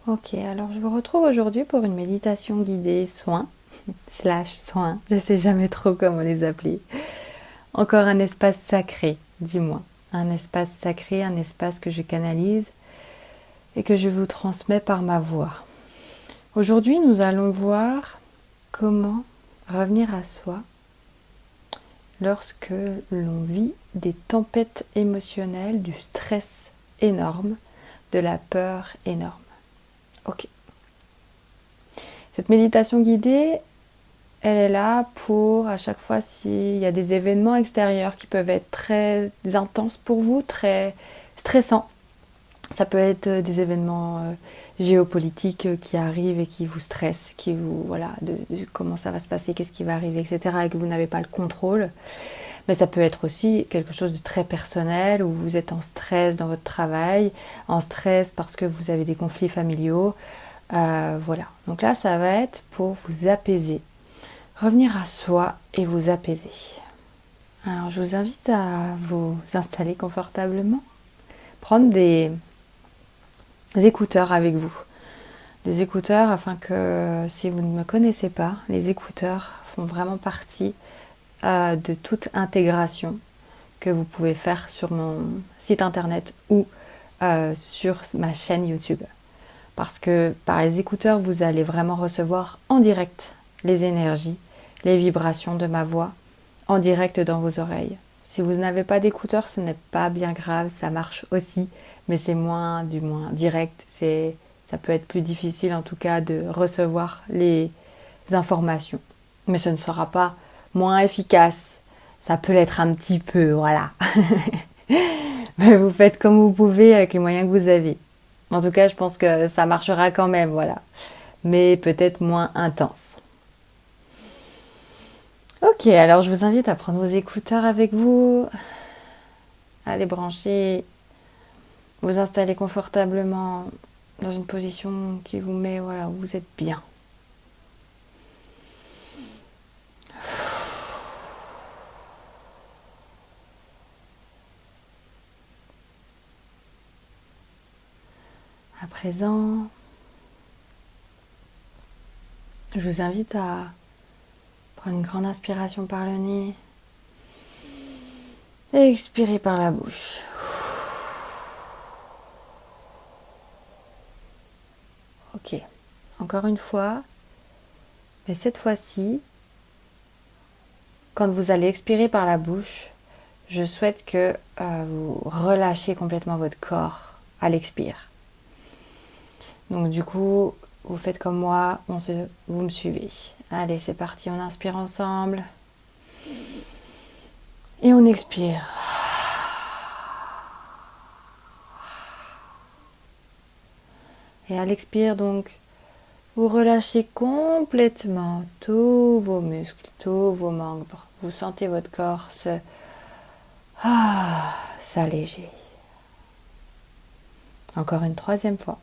Ok, alors je vous retrouve aujourd'hui pour une méditation guidée soin, slash soin, je sais jamais trop comment les appeler. Encore un espace sacré, dis-moi. Un espace sacré, un espace que je canalise et que je vous transmets par ma voix. Aujourd'hui, nous allons voir comment revenir à soi lorsque l'on vit des tempêtes émotionnelles, du stress énorme, de la peur énorme. Ok. Cette méditation guidée, elle est là pour, à chaque fois, s'il y a des événements extérieurs qui peuvent être très intenses pour vous, très stressants. Ça peut être des événements géopolitiques qui arrivent et qui vous stressent, qui vous, voilà, de comment ça va se passer, qu'est-ce qui va arriver, etc. et que vous n'avez pas le contrôle. Mais ça peut être aussi quelque chose de très personnel où vous êtes en stress dans votre travail, en stress parce que vous avez des conflits familiaux. Voilà. Donc là, ça va être pour vous apaiser. Revenir à soi et vous apaiser. Alors, je vous invite à vous installer confortablement. Prendre des écouteurs avec vous. Des écouteurs afin que, si vous ne me connaissez pas, les écouteurs font vraiment partie de toute intégration que vous pouvez faire sur mon site internet ou sur ma chaîne YouTube. Parce que par les écouteurs, vous allez vraiment recevoir en direct les énergies, les vibrations de ma voix, en direct dans vos oreilles. Si vous n'avez pas d'écouteurs, ce n'est pas bien grave, ça marche aussi, mais c'est moins direct. Ça peut être plus difficile en tout cas de recevoir les informations. Mais ce ne sera pas moins efficace. Ça peut l'être un petit peu, voilà. Mais vous faites comme vous pouvez avec les moyens que vous avez. En tout cas, je pense que ça marchera quand même, voilà. Mais peut-être moins intense. Ok, alors je vous invite à prendre vos écouteurs avec vous, à les brancher, vous installer confortablement dans une position qui vous met, voilà, où vous êtes bien. À présent, je vous invite à prendre une grande inspiration par le nez et expirer par la bouche. Ok, encore une fois, mais cette fois-ci, quand vous allez expirer par la bouche, je souhaite que vous relâchiez complètement votre corps à l'expire. Donc du coup, vous faites comme moi, vous me suivez. Allez, c'est parti, on inspire ensemble. Et on expire. Et à l'expire, donc, vous relâchez complètement tous vos muscles, tous vos membres. Vous sentez votre corps s'alléger. Encore une troisième fois.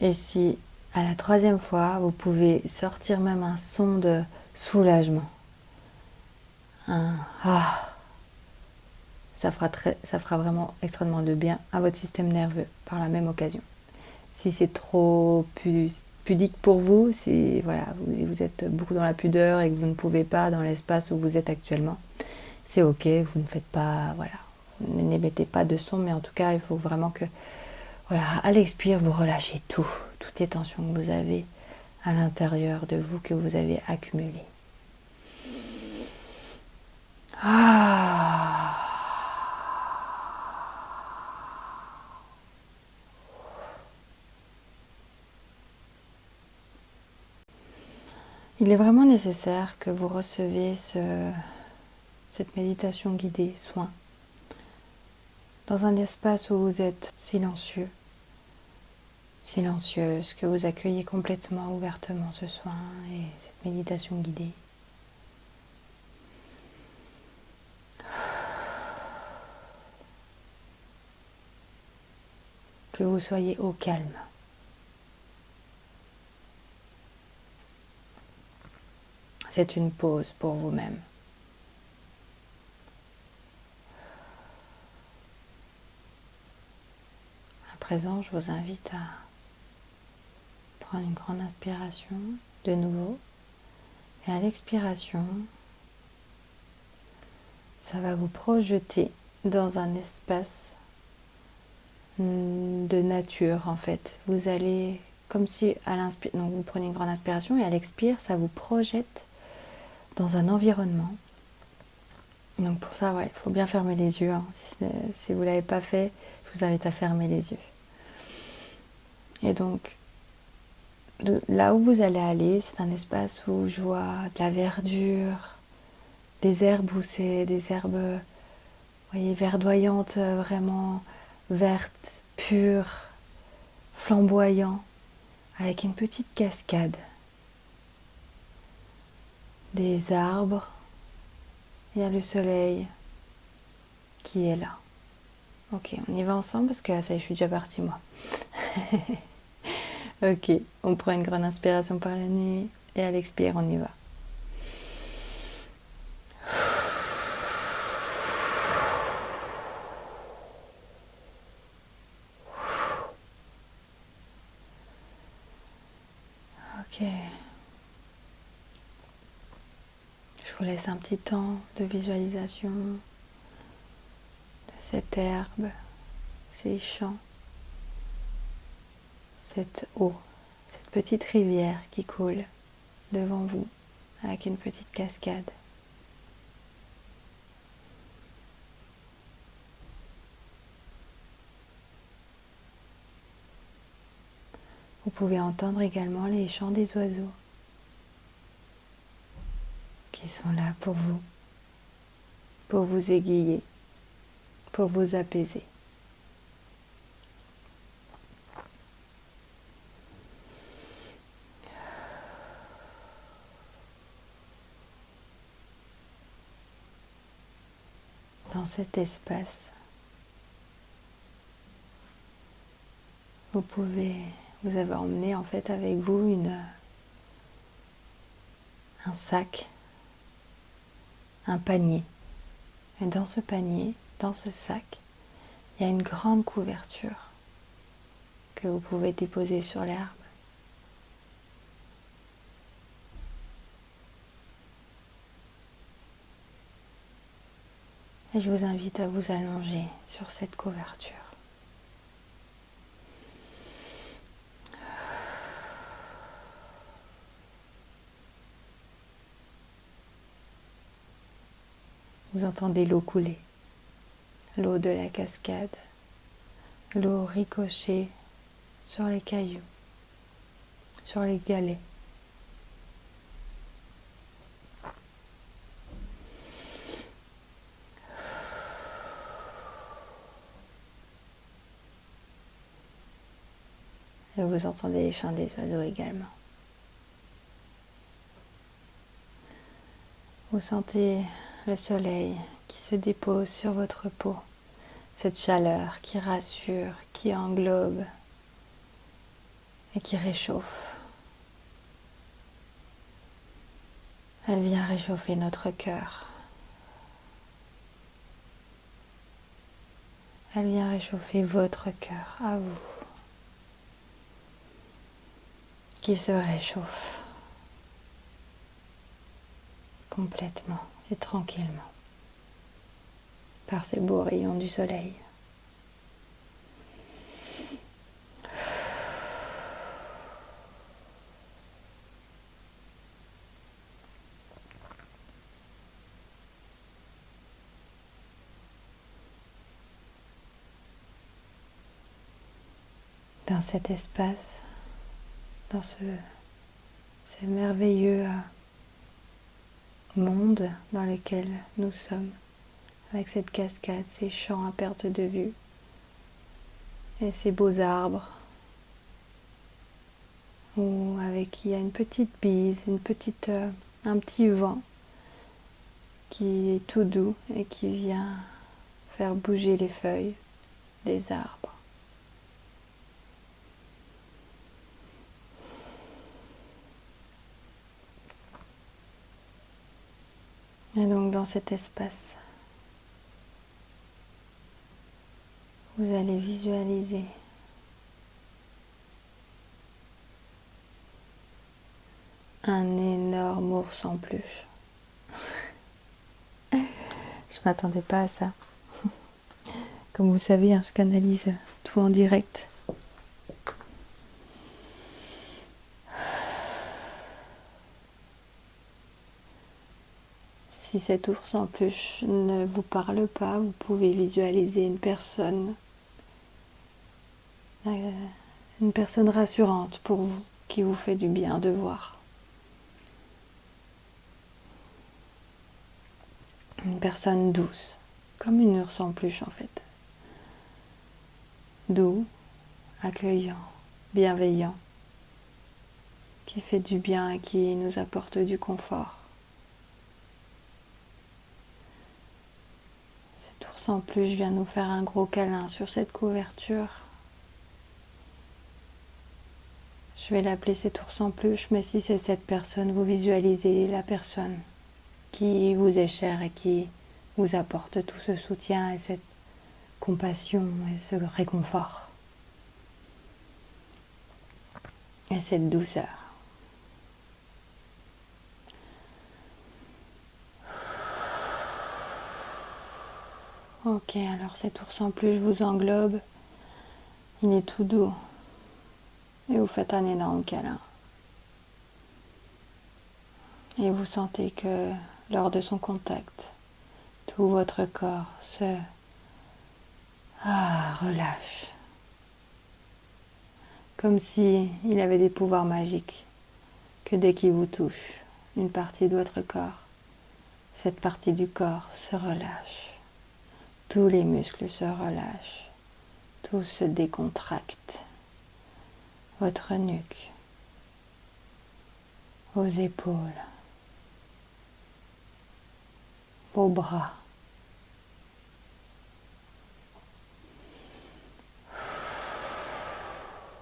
Et si à la troisième fois, vous pouvez sortir même un son de soulagement. Ça fera vraiment extrêmement de bien à votre système nerveux par la même occasion. Si c'est trop pudique pour vous, si voilà, vous êtes beaucoup dans la pudeur et que vous ne pouvez pas dans l'espace où vous êtes actuellement, c'est ok, vous ne faites pas, voilà, n'émettez pas de son, mais en tout cas, il faut vraiment que, voilà, à l'expire, vous relâchez toutes les tensions que vous avez à l'intérieur de vous, que vous avez accumulées. Il est vraiment nécessaire que vous receviez cette méditation guidée, soin, dans un espace où vous êtes silencieux, silencieuse, que vous accueillez complètement, ouvertement ce soin et cette méditation guidée. Que vous soyez au calme. C'est une pause pour vous-même. présent, je vous invite à prendre une grande inspiration de nouveau. Et à l'expiration, ça va vous projeter dans un espace de nature en fait. Vous allez, comme si à l'inspire, donc vous prenez une grande inspiration et à l'expire, ça vous projette dans un environnement. Donc pour ça, il faut bien fermer les yeux. Hein. Si vous ne l'avez pas fait, je vous invite à fermer les yeux. Et donc, là où vous allez aller, c'est un espace où je vois de la verdure, des herbes où c'est des herbes, vous voyez, verdoyantes, vraiment vertes, pures, flamboyantes, avec une petite cascade. Des arbres, il y a le soleil qui est là. Ok, on y va ensemble parce que ça y est, je suis déjà partie moi. Ok, on prend une grande inspiration par la nuit et à l'expire, on y va. Ok. Je vous laisse un petit temps de visualisation de cette herbe, ces champs, cette eau, cette petite rivière qui coule devant vous avec une petite cascade. Vous pouvez entendre également les chants des oiseaux qui sont là pour vous égayer, pour vous apaiser. Dans cet espace, vous avez emmené en fait avec vous un sac, un panier. Et dans ce panier, dans ce sac, il y a une grande couverture que vous pouvez déposer sur l'herbe. Et je vous invite à vous allonger sur cette couverture. Vous entendez l'eau couler, l'eau de la cascade, l'eau ricocher sur les cailloux, sur les galets. Et vous entendez les chants des oiseaux également. Vous sentez le soleil qui se dépose sur votre peau, cette chaleur qui rassure, qui englobe et qui réchauffe. Elle vient réchauffer notre cœur. Elle vient réchauffer votre cœur à vous, qui se réchauffe complètement et tranquillement par ces beaux rayons du soleil. Dans cet espace, dans ce merveilleux monde dans lequel nous sommes, avec cette cascade, ces champs à perte de vue et ces beaux arbres, où avec il y a une petite bise, un petit vent qui est tout doux et qui vient faire bouger les feuilles des arbres. Et donc dans cet espace, vous allez visualiser un énorme ours en peluche. Je m'attendais pas à ça. Comme vous savez, hein, je canalise tout en direct. Si cet ours en peluche ne vous parle pas, vous pouvez visualiser une personne rassurante pour vous, qui vous fait du bien de voir. Une personne douce, comme une ours en peluche en fait. Doux, accueillant, bienveillant, qui fait du bien et qui nous apporte du confort. Cet ours en peluche vient nous faire un gros câlin sur cette couverture. Je vais l'appeler cet ours en peluche, mais si c'est cette personne, vous visualisez la personne qui vous est chère et qui vous apporte tout ce soutien et cette compassion et ce réconfort et cette douceur. Ok, alors cet ours en peluche vous englobe, il est tout doux et vous faites un énorme câlin. Et vous sentez que lors de son contact, tout votre corps se relâche. Comme si il avait des pouvoirs magiques, que dès qu'il vous touche une partie de votre corps, cette partie du corps se relâche. Tous les muscles se relâchent, tout se décontracte. Votre nuque, vos épaules, vos bras,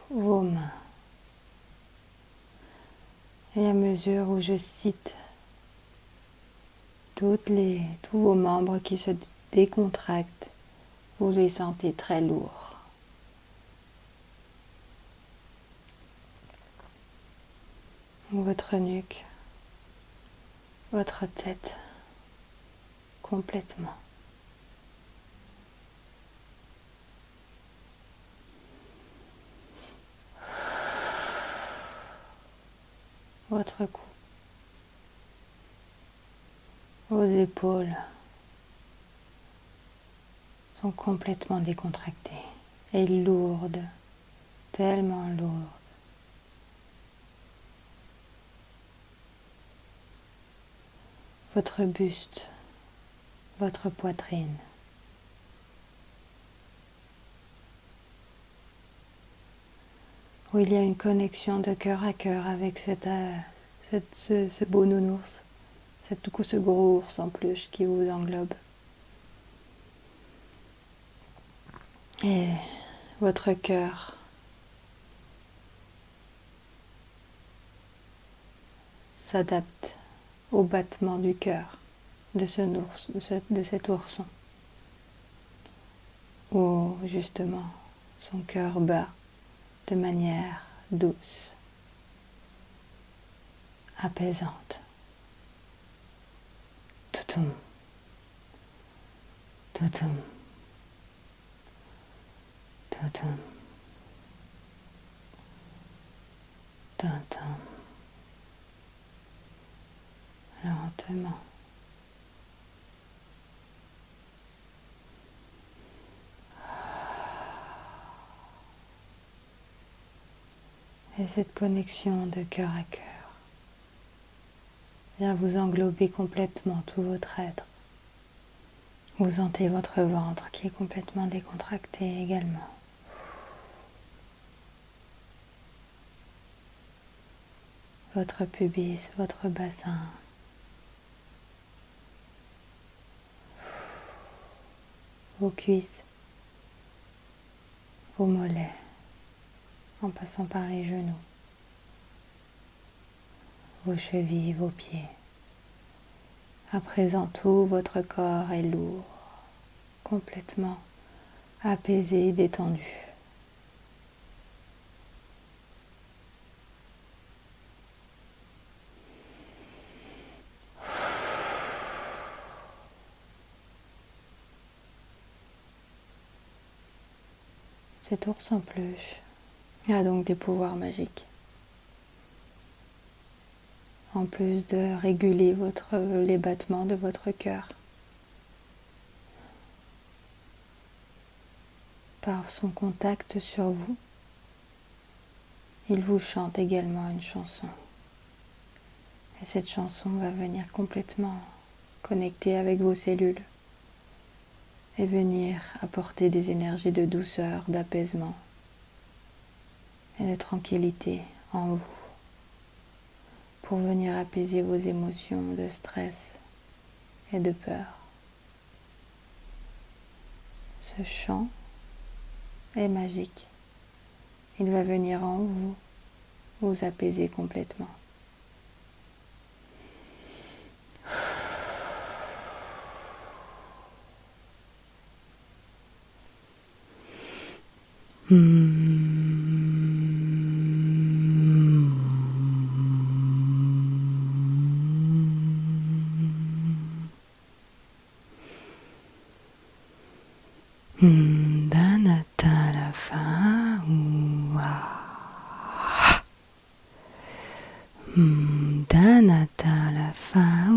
vos mains. Et à mesure où je cite tous vos membres qui se décontractent, vous les sentez très lourds. Votre nuque, votre tête, complètement. Votre cou, vos épaules sont complètement décontractées et lourdes, tellement lourdes. Votre buste, votre poitrine. Où il y a une connexion de cœur à cœur avec ce beau nounours, ce gros ours en peluche qui vous englobe. Et votre cœur s'adapte au battement du cœur de de cet ourson, où justement son cœur bat de manière douce, apaisante. Toutoum, toutoum, toutoum, toutoum. Lentement. Et cette connexion de cœur à cœur vient vous englober complètement tout votre être. Vous sentez votre ventre qui est complètement décontracté également. Votre pubis, votre bassin. Vos cuisses, vos mollets, en passant par les genoux, vos chevilles, vos pieds. À présent, tout votre corps est lourd, complètement apaisé et détendu. Cet ours en peluche a donc des pouvoirs magiques. En plus de réguler les battements de votre cœur. Par son contact sur vous, il vous chante également une chanson. Et cette chanson va venir complètement connecter avec vos cellules et venir apporter des énergies de douceur, d'apaisement et de tranquillité en vous pour venir apaiser vos émotions de stress et de peur. Ce chant est magique. Il va venir en vous, vous apaiser complètement. Danata la fa Danata la fa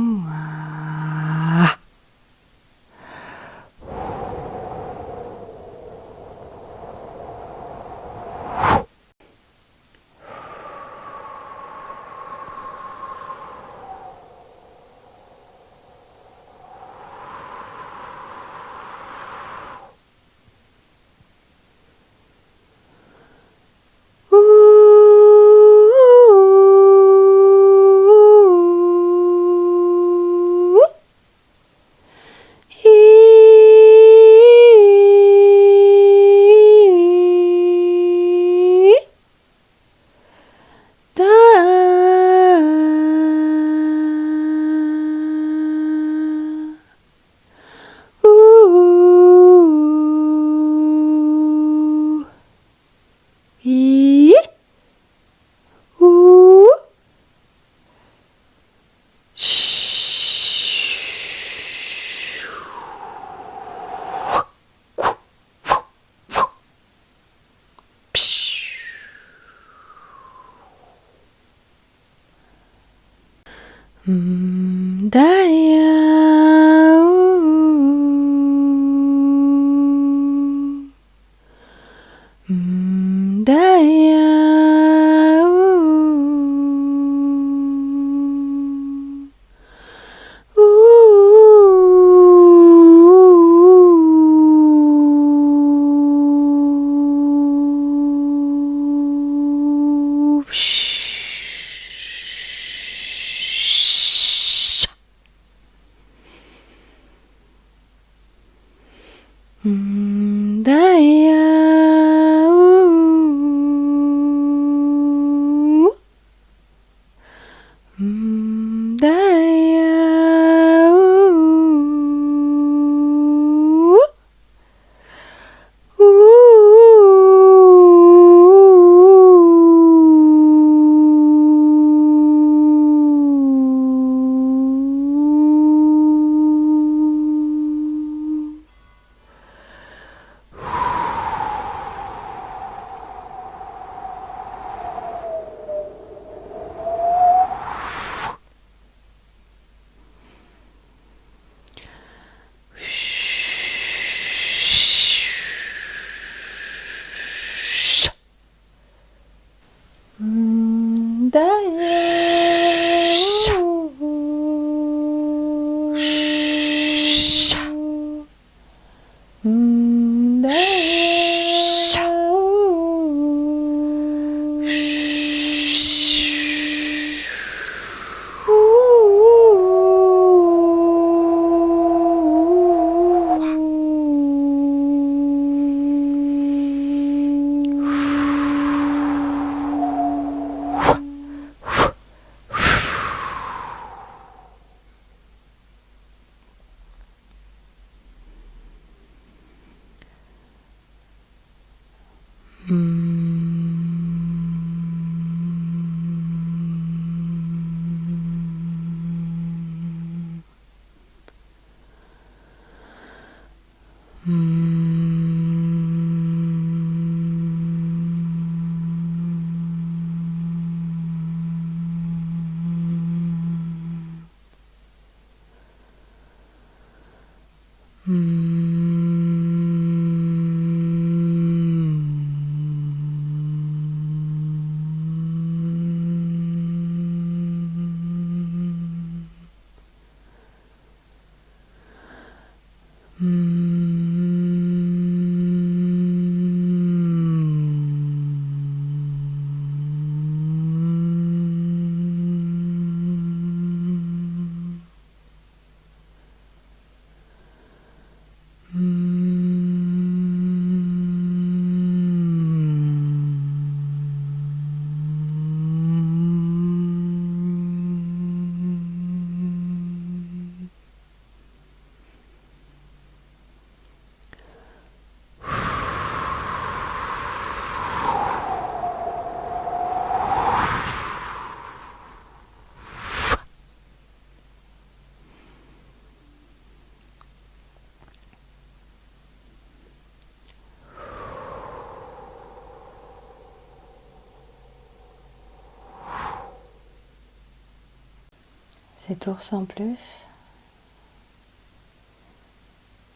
Cet ours en peluche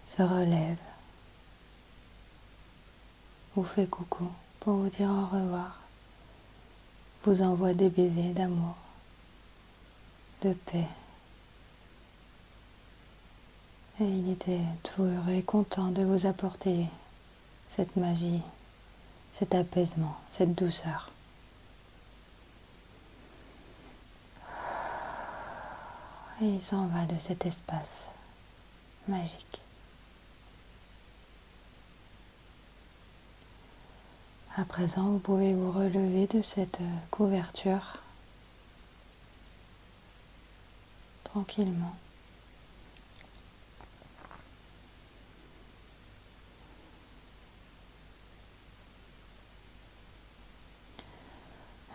se relève, vous fait coucou pour vous dire au revoir, vous envoie des baisers d'amour, de paix. Et il était tout heureux et content de vous apporter cette magie, cet apaisement, cette douceur. Et il s'en va de cet espace magique. À présent, vous pouvez vous relever de cette couverture tranquillement.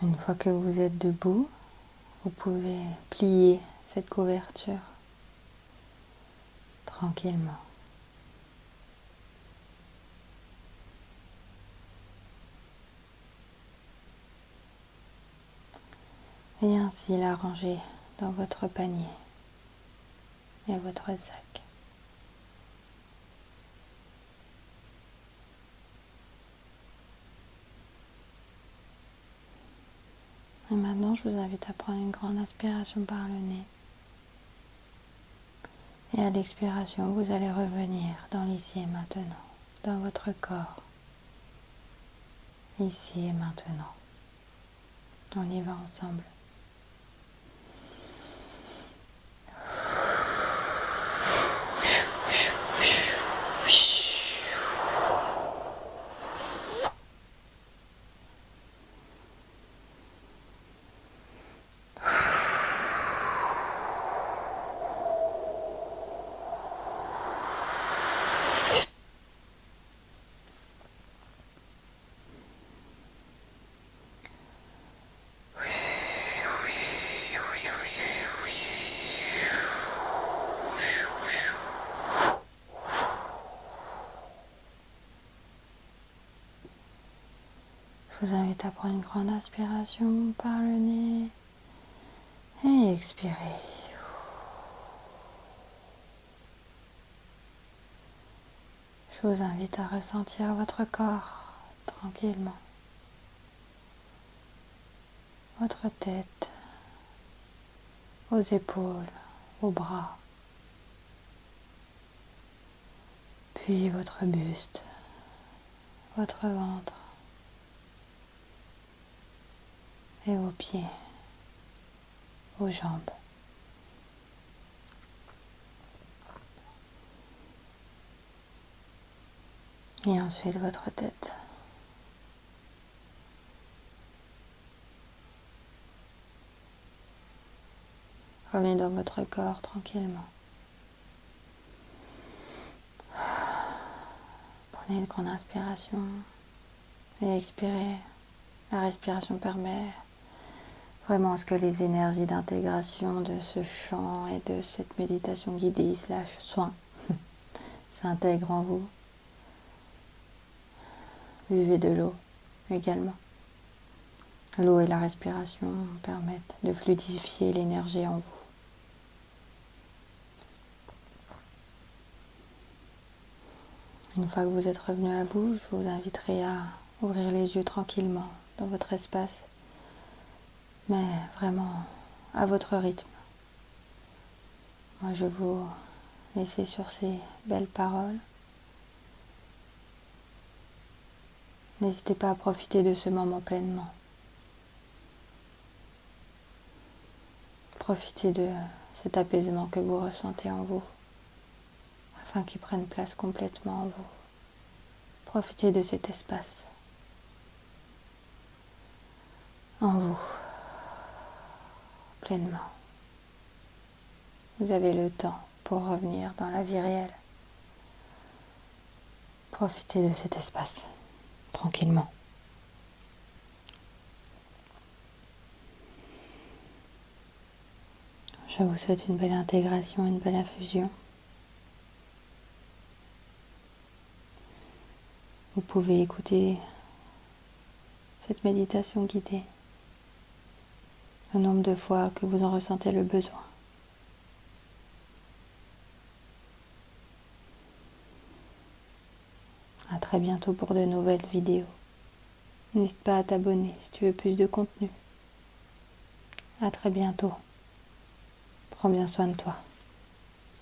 Une fois que vous êtes debout, vous pouvez plier cette couverture tranquillement. Et ainsi la ranger dans votre panier et votre sac. Et maintenant, je vous invite à prendre une grande inspiration par le nez. Et à l'expiration, vous allez revenir dans l'ici et maintenant, dans votre corps, ici et maintenant. On y va ensemble. Je vous invite à prendre une grande inspiration par le nez et expirer. Je vous invite à ressentir votre corps tranquillement, votre tête, vos épaules, vos bras, puis votre buste, votre ventre et vos pieds, vos jambes. Et ensuite votre tête. Revenez dans votre corps tranquillement. Prenez une grande inspiration et expirez. La respiration permet vraiment à ce que les énergies d'intégration de ce chant et de cette méditation guidée / soin s'intègrent en vous. Buvez de l'eau également. L'eau et la respiration permettent de fluidifier l'énergie en vous. Une fois que vous êtes revenu à vous, je vous inviterai à ouvrir les yeux tranquillement dans votre espace, mais vraiment à votre rythme. Moi, je vais vous laisser sur ces belles paroles. N'hésitez pas à profiter de ce moment pleinement. Profitez de cet apaisement que vous ressentez en vous, afin qu'il prenne place complètement en vous. Profitez de cet espace en vous, pleinement. Vous avez le temps pour revenir dans la vie réelle. Profitez de cet espace, tranquillement. Je vous souhaite une belle intégration, une belle infusion. Vous pouvez écouter cette méditation guidée le nombre de fois que vous en ressentez le besoin. À très bientôt pour de nouvelles vidéos. N'hésite pas à t'abonner si tu veux plus de contenu. À très bientôt. Prends bien soin de toi.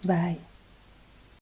Bye.